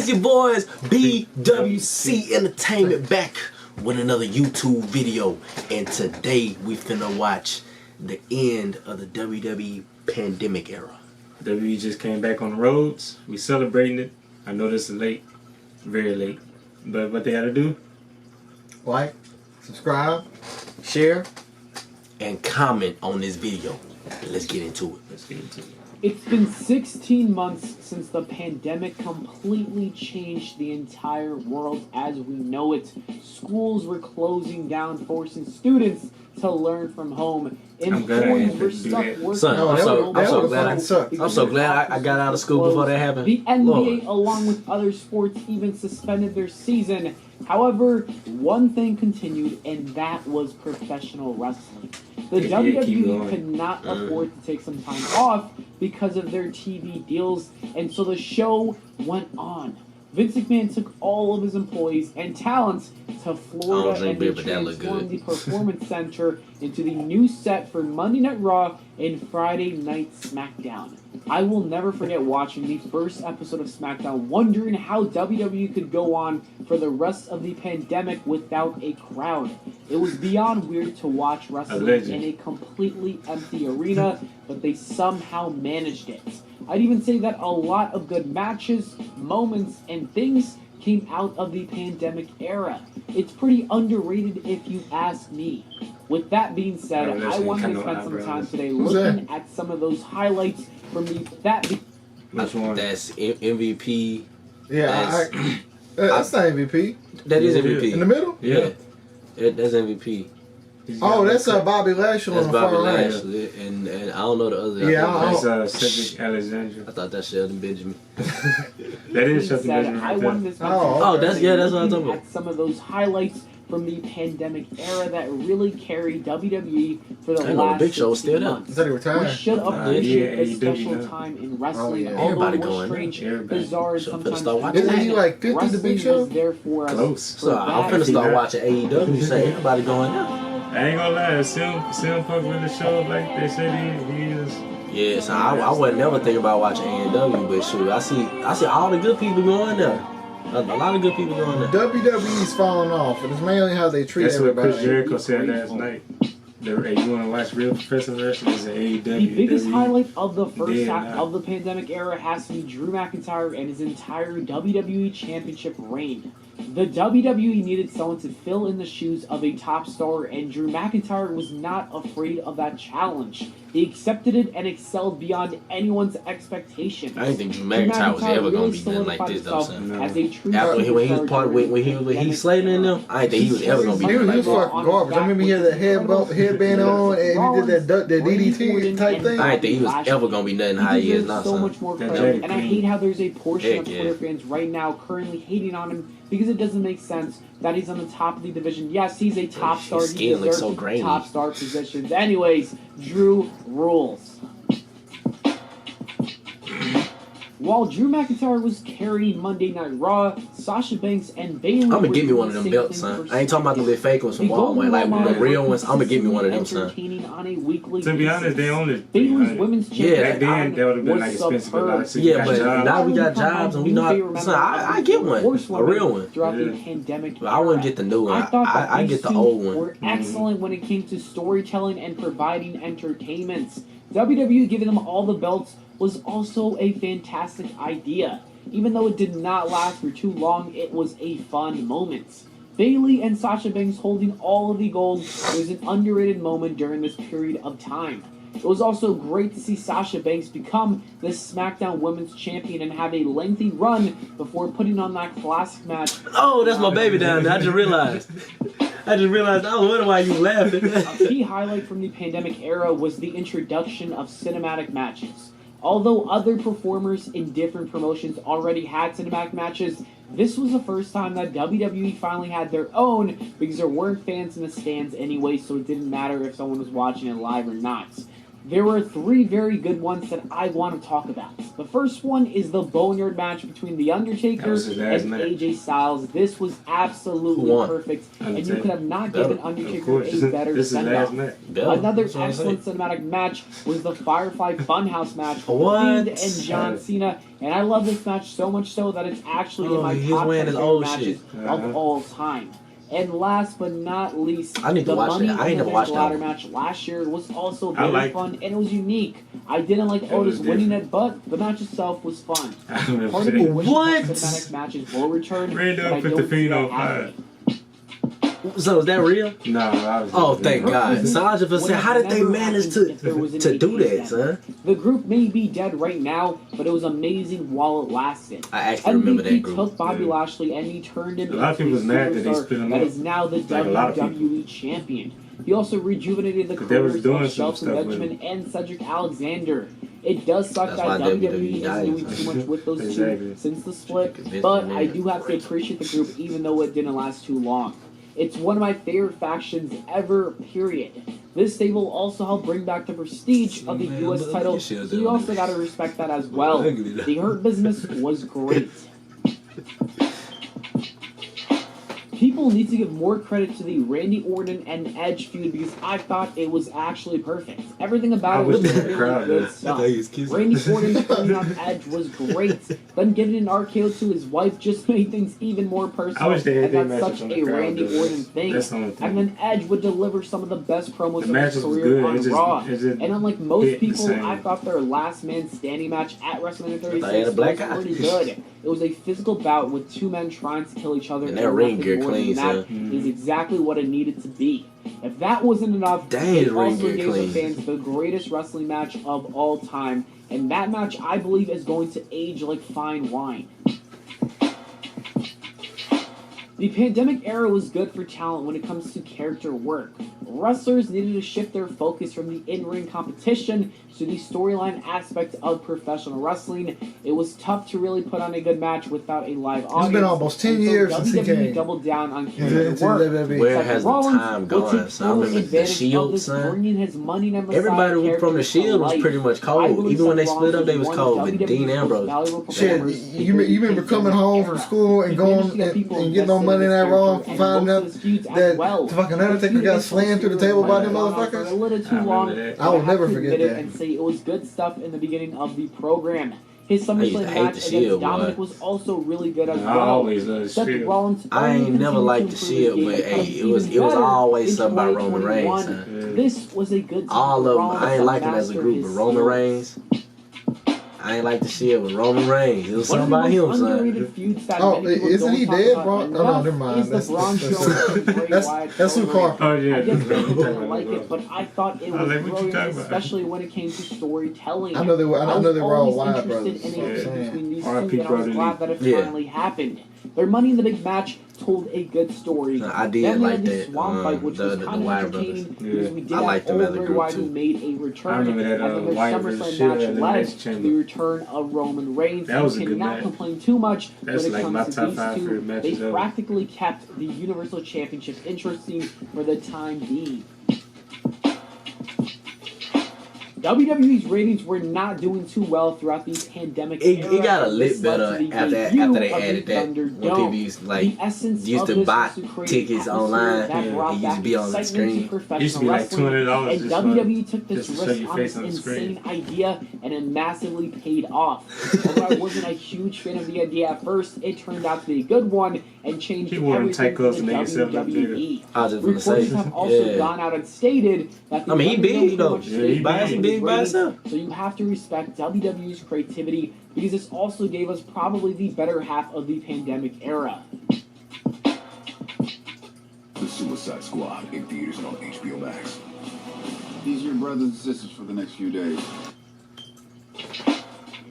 your boys, BWC Entertainment, back with another YouTube video. And today we finna watch the end of the WWE pandemic era. WWE just came back on the roads. We celebrating it. I know this is late, very late. But what they gotta do? Like, subscribe, share, and comment on this video. Let's get into it. Let's get into it. It's been 16 months since the pandemic completely changed the entire world as we know it. Schools were closing down, forcing students to learn from home. Employees were stuck working. Son, I'm so glad I got out of school before that happened. The NBA, Lord, along with other sports, even suspended their season. However, one thing continued, and that was professional wrestling. The WWE could not afford to take some time off because of their TV deals, and so the show went on. Vince McMahon took all of his employees and talents to Florida and they transformed the Performance Center into the new set for Monday Night Raw and Friday Night SmackDown. I will never forget watching the first episode of SmackDown, wondering how WWE could go on for the rest of the pandemic without a crowd. It was beyond weird to watch wrestling in a completely empty arena, but they somehow managed it. I'd even say that a lot of good matches, moments, and things came out of the pandemic era. It's pretty underrated if you ask me. With that being said, I wanted to spend some time today looking at some of those highlights from the... Which one? That's MVP. Yeah, that's not MVP. That is MVP. In the middle? Yeah. That's MVP. Oh, that's Bobby Lashley on the far right. And I don't know the other. Yeah, that's Cedric Alexander. I thought that's Sheldon Benjamin. That is Sheldon Benjamin right there. That's what I'm talking about. At some of those highlights from the pandemic era that really carried WWE for the last Big Show was still months. Is that he retired? We should appreciate the special time in wrestling. Everybody although going. strange, bizarre, and sometimes isn't he like 50 the Big Show? There for us. Close. So I'm finna start watching AEW. Say everybody going now. I ain't gonna lie, CM Punk really showed like they said he is. Yeah, so I wasn't never thinking about watching AEW, but shoot, I see all the good people going there. A lot of good people going there. WWE's falling off, and it's mainly how they treat everybody. That's what Chris Jericho said last night. Hey, you want to watch real professional wrestling? It's AEW. The biggest highlight of the first half of the pandemic era has to be Drew McIntyre and his entire WWE Championship reign. The WWE needed someone to fill in the shoes of a top star, and Drew McIntyre was not afraid of that challenge. He accepted it and excelled beyond anyone's expectation. I didn't think Drew McIntyre was ever going to be nothing like this, though, son. As a true After when he was part when he slayed in them, I didn't think he was ever going to be He like was fucking garbage. I remember he had that headband on, and he did that DDT type thing. I didn't think he was ever going to be nothing how he is now, so son. much more credit, and I hate how there's a portion of Twitter fans right now currently hating on him because it doesn't make sense that he's on the top of the division. Yes, he's a top star. He deserves top star positions. Anyways, Drew rules. While Drew McIntyre was carrying Monday Night Raw, Sasha Banks and Bayley. I'm gonna give me one of them belts, son. I ain't talking about the little fake ones from Walmart, like the real ones. I'm gonna give me one of them, son. To be honest, they only Bayley's women's back then that would have been like expensive, but now we got jobs and we know. Son, I get one, a real one. Throughout the pandemic, I wouldn't get the new one. I get the old one. Were excellent when it came to storytelling and providing entertainment. WWE giving them all the belts was also a fantastic idea. Even though it did not last for too long, it was a fun moment. Bayley and Sasha Banks holding all of the gold was an underrated moment during this period of time. It was also great to see Sasha Banks become the SmackDown Women's Champion and have a lengthy run before putting on that classic match. Oh, that's my baby down there. I just realized. I was wondering why you laughing. A key highlight from the pandemic era was the introduction of cinematic matches. Although other performers in different promotions already had cinematic matches, this was the first time that WWE finally had their own because there weren't fans in the stands anyway, so it didn't matter if someone was watching it live or not. There were 3 very good ones that I want to talk about. The first one is the Boneyard match between The Undertaker and AJ Styles. This was absolutely perfect, and you could have not given Undertaker a better send-off. Another excellent cinematic match was the Firefly Funhouse match with The Fiend and John Cena, and I love this match so much so that it's actually in my top 10 favorite matches of all time. And last but not least, I need to watch it. I ain't never watched that ladder match last year was also very fun, and it was unique. I didn't like Otis winning it, but the match itself was fun. Part of me wishes cinematic matches will return, but I don't see that happening. So is that real? No. Thank God. So I was just saying, how did they manage to do that, son? The group may be dead right now, but it was amazing while it lasted. I actually remember that group. MVP took Bobby Lashley and he turned him into a superstar that is now the WWE champion. He also rejuvenated the careers of Shelton Benjamin and Cedric Alexander. It does suck that WWE isn't doing too much with those two since the split, but I do have to appreciate the group even though it didn't last too long. It's one of my favorite factions ever, period. This stable also helped bring back the prestige of the U.S. title, so you also gotta respect that as well. The Hurt Business was great. People need to give more credit to the Randy Orton and Edge feud because I thought it was actually perfect. Everything about it was really good stuff. Randy Orton turning on Edge was great. Then getting an RKO to his wife just made things even more personal. And that's such a Randy Orton thing. And then Edge would deliver some of the best promos of his career on Raw. And unlike most people, I thought their last man standing match at WrestleMania 36 was pretty good. It was a physical bout with 2 men trying to kill each other. And that ring gear clean, that is exactly what it needed to be. If that wasn't enough, it also gave the fans the greatest wrestling match of all time. And that match, I believe, is going to age like fine wine. The pandemic era was good for talent when it comes to character work. Wrestlers needed to shift their focus from the in-ring competition to the storyline aspect of professional wrestling. It was tough to really put on a good match without a live audience. It's been almost 10 years since he came. Doubled down on character work. Where has the time gone? So I remember the Shield, son. Everybody from the Shield was pretty much cold. Even when they split up, they was cold. With Dean Ambrose. Shit, you remember coming home from school and going and getting on Monday Night Raw and finding out that fucking Undertaker got slammed through the table by them motherfuckers? A little too long. I will never forget that. And say it was good stuff in the beginning of the program. His SummerSlam match against Dominic was also really good as well. I always loved the Shield. I ain't never liked the Shield, but hey, it was always something about Roman Reigns. This was a good. All of them, I ain't like them as a group, but Roman Reigns. I ain't like the shit with Roman Reigns. It was something about him, son. Oh, isn't he dead, bro? No, never mind. That's Luke Harper. Oh, yeah. I guess people didn't like it, but I thought it was brilliant, especially when it came to storytelling. I know they were all Wyatt brothers. Between these two, and I was glad that it finally happened. Their Money in the Big match told a good story. I did like that. Swamp fight, which was kind of entertaining because we did have Old Wide who made a return. I remember that and then their SummerSlam match led the return of Roman Reigns. That was a good cannot match. Complain too much That's when it like my comes top to 5 these favorite two. matches They ever. practically kept the Universal Championship interesting for the time being. WWE's ratings were not doing too well throughout the pandemic era. It got a lit better after they added that. When people used to buy tickets online, it used to be on the screen. It used to be like $200. And WWE took this risk on this insane idea, and it massively paid off. Although I wasn't a huge fan of the idea at first, it turned out to be a good one and changed everything for the WWE. Reports have also gone out and stated that the he big though. He big by himself. So you have to respect WWE's creativity because this also gave us probably the better half of the pandemic era. The Suicide Squad in theaters and on HBO Max. These are your brothers and sisters for the next few days.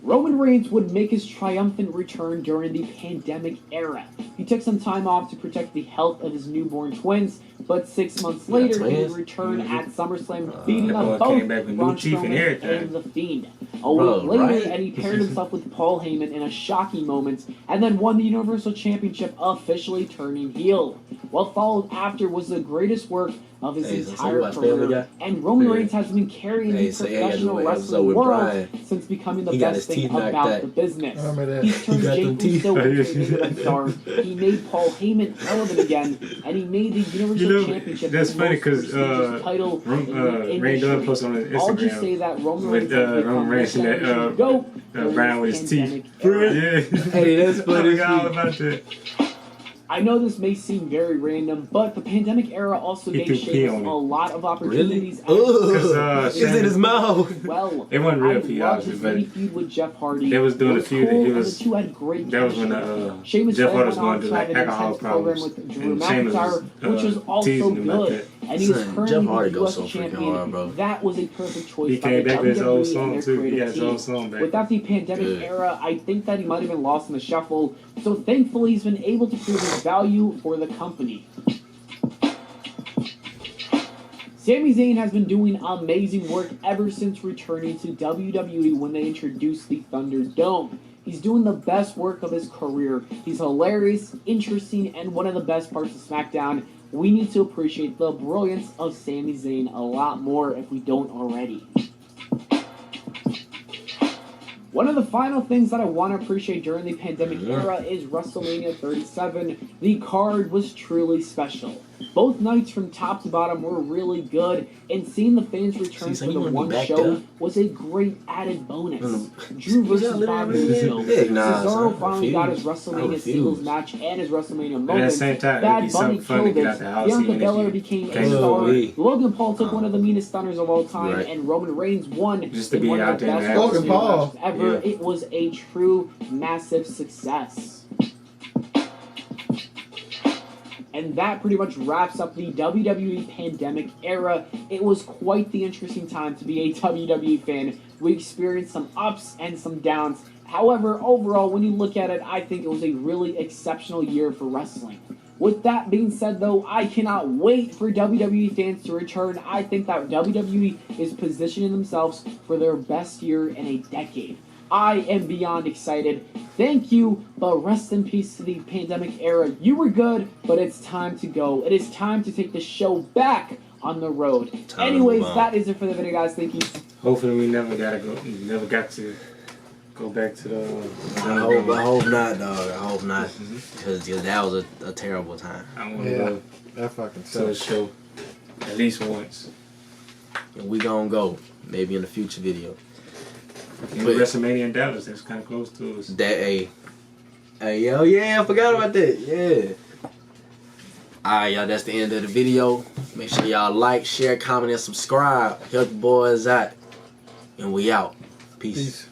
Roman Reigns would make his triumphant return during the pandemic era. He took some time off to protect the health of his newborn twins, but 6 months later he would return at SummerSlam, beating up both Braun Strowman and The Fiend. A week later, and he paired himself with Paul Heyman in a shocking moment, and then won the Universal Championship, officially turning heel. What followed after was the greatest work of his Hey, so entire watch Family career. Guy? And Roman Yeah. Reigns has been carrying Hey, the so yeah, professional the episode wrestling with world Brian. since becoming the He got best his thing teeth knocked about out. the business. I remember that. He's turned He got Jey them teeth. Uso into a main star. He made Paul Heyman relevant again, and he made the Universal Championship that's the funny most because prestigious title in the Ray Dunn industry. posted on his I'll just say Instagram that Roman with Reigns has Roman become Reigns the and that generation GOAT during Brian with this his teeth. pandemic era. Yeah. Hey, that's I funny. forgot all about that. I know this may seem very random, but the pandemic era also He gave threw pee Sheamus on a him. lot of opportunities. Ugh. It's It's in his mouth. Well, It wasn't real I pee, loved obviously, his but mini feud with Jeff Hardy. they was doing It a was feud cool, and he and was. the two had great That was when chemistry. Sheamus Jeff then Hardy was went on going through to have like an alcohol intense program problems, with Drew and Sheamus McIntyre, was which was also teasing him about good. that. And he is Son, currently Jeff Hardy the goes US so freaking champion. hard, bro. That was a perfect choice He by came the back with his old WWE and song their too. He creative got his team. old song back. Without the pandemic Good. era, I think that he might have been lost in the shuffle. So thankfully, he's been able to prove his value for the company. Sami Zayn has been doing amazing work ever since returning to WWE when they introduced the Thunderdome. He's doing the best work of his career. He's hilarious, interesting, and one of the best parts of SmackDown. We need to appreciate the brilliance of Sami Zayn a lot more if we don't already. One of the final things that I want to appreciate during the pandemic era is WrestleMania 37. The card was truly special. Both nights from top to bottom were really good, and seeing the fans return So for you the wanna be one back show there? was a great added bonus. You Drew versus got Bobby literally Lashley. Heck nah, Cesaro son. finally got his I WrestleMania refuse. singles match and his WrestleMania But at the moment. same time, it'd Bad be Bunny something fun to killed get it. out the house. Bianca even if Belair you became a can't star. go away. Logan Paul took one of the meanest stunners of all time, Right. and Roman Reigns won Just to in be one out of the there best and have Logan Paul. matches ever. Yeah. It was a true massive success. And that pretty much wraps up the WWE pandemic era. It was quite the interesting time to be a WWE fan. We experienced some ups and some downs. However, overall, when you look at it, I think it was a really exceptional year for wrestling. With that being said, though, I cannot wait for WWE fans to return. I think that WWE is positioning themselves for their best year in a decade. I am beyond excited. Thank you, but rest in peace to the pandemic era. You were good, but it's time to go. It is time to take the show back on the road. Time to Anyways, move on. that is it for the video, guys. Thank you. Hopefully, we never got to go back to the. I hope not, dog. I hope not. Because that was a terrible time. I want to Yeah, go that fucking to a sucks. show at least once. And we gonna go. Maybe in a future video. And But- WrestleMania in Dallas, that's kind of close to us. That yo, yeah, I forgot about that. Yeah. Alright, y'all, that's the end of the video. Make sure y'all like, share, comment, and subscribe. Help the boys out. And we out. Peace. Peace.